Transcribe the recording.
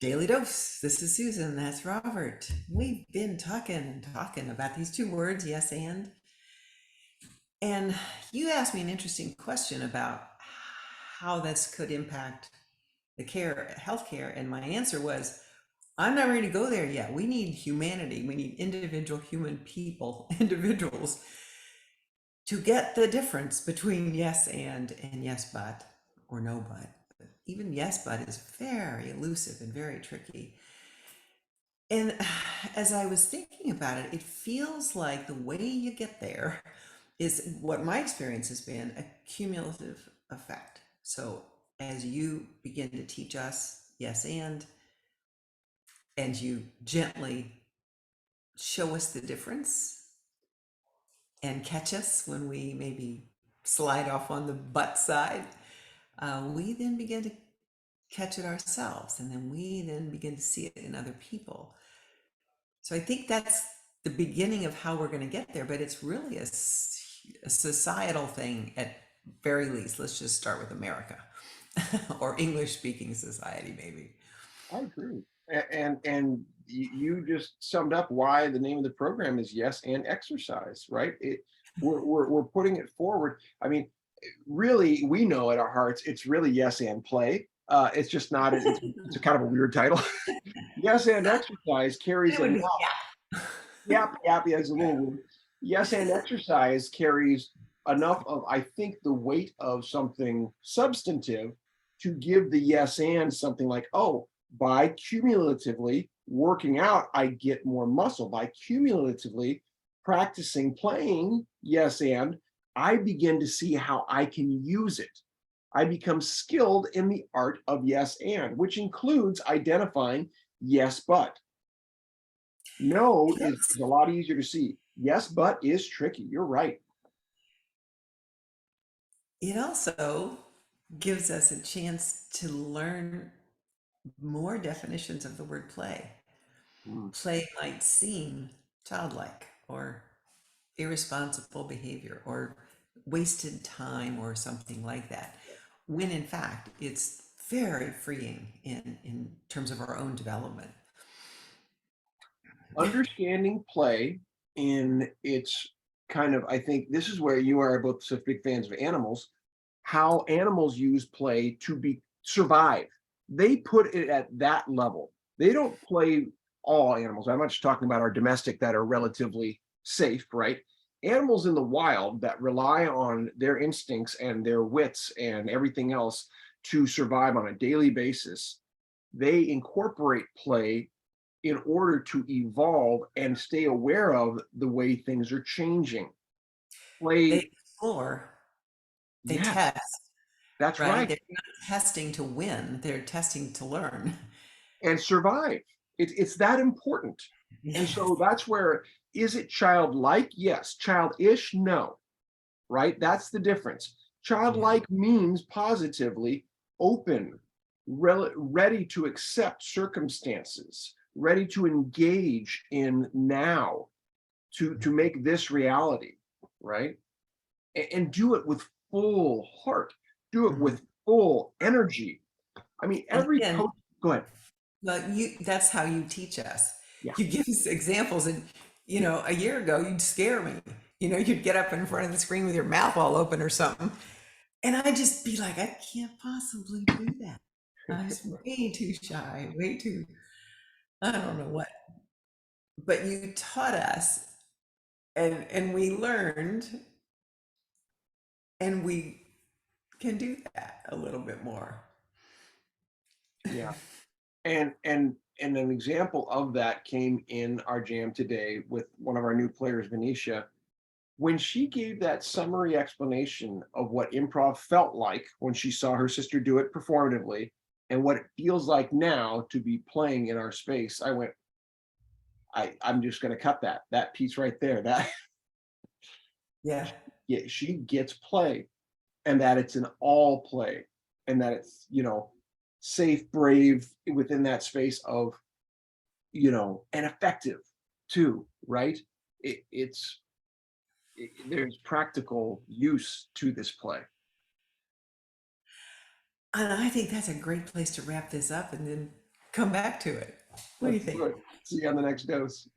Daily Dose. This is Susan. That's Robert. We've been talking about these two words, yes and. And you asked me an interesting question about how this could impact the healthcare, and my answer was, I'm not ready to go there yet. We need humanity. We need individual human people, individuals, to get the difference between yes and yes but or no but. Even yes but is very elusive and very tricky. And as I was thinking about it, it feels like the way you get there is what my experience has been a cumulative effect. So as you begin to teach us yes and you gently show us the difference and catch us when we maybe slide off on the butt side, we then begin to catch it ourselves, and then we then begin to see it in other people. So I think that's the beginning of how we're going to get there, but it's really a societal thing at very least. Let's just start with America or English speaking society, maybe. I agree. And you just summed up why the name of the program is Yes and Exercise, right? We're putting it forward. I mean, really, we know at our hearts it's really Yes and Play. It's just not. It's a kind of a weird title. Yes and Exercise carries It would enough. be, yeah. Yeah, it's a little weird. Yes and Exercise carries enough of, I think, the weight of something substantive to give the yes and something like, oh, by cumulatively working out, I get more muscle. By cumulatively practicing playing yes and, I begin to see how I can use it. I become skilled in the art of yes and, which includes identifying yes but. No is a lot easier to see. Yes, but is tricky. You're right. It also gives us a chance to learn more definitions of the word play. Mm. Play might seem childlike or irresponsible behavior or wasted time or something like that, when in fact it's very freeing in terms of our own development. Understanding play in its kind of, I think this is where you are both such big fans of animals, how animals use play to be survive. They put it at that level. They don't play all animals. I'm not just talking about our domestic that are relatively safe, right? Animals in the wild that rely on their instincts and their wits and everything else to survive on a daily basis, they incorporate play in order to evolve and stay aware of the way things are changing. They Play, explore, they yeah, test, that's right? right. They're not testing to win, they're testing to learn. And survive. It's that important. And Yes. so that's where, is it childlike? Yes. Childish? No. Right? That's the difference. Yeah. Childlike means positively open, ready to accept circumstances, ready to engage in now, to make this reality, right? And do it with full heart, do it Mhm. with full energy. I mean, And every again, coach, go ahead. well, that's how you teach us. Yeah. You give us examples, and a year ago you'd scare me. You'd get up in front of the screen with your mouth all open or something, and I'd just be like, I can't possibly do that. I'm just way too shy, way too, I don't know what. But you taught us, and we learned, and we can do that a little bit more. Yeah. And an example of that came in our jam today with one of our new players, Venetia, when she gave that summary explanation of what improv felt like when she saw her sister do it performatively and what it feels like now to be playing in our space. I went, I'm just going to cut that piece right there. That Yeah. yeah, she gets play, and that it's an all play, and that it's, safe, brave within that space of, and effective too, right? There's practical use to this play. And I think that's a great place to wrap this up and then come back to it. What do you Let's think? do it. See you on the next dose.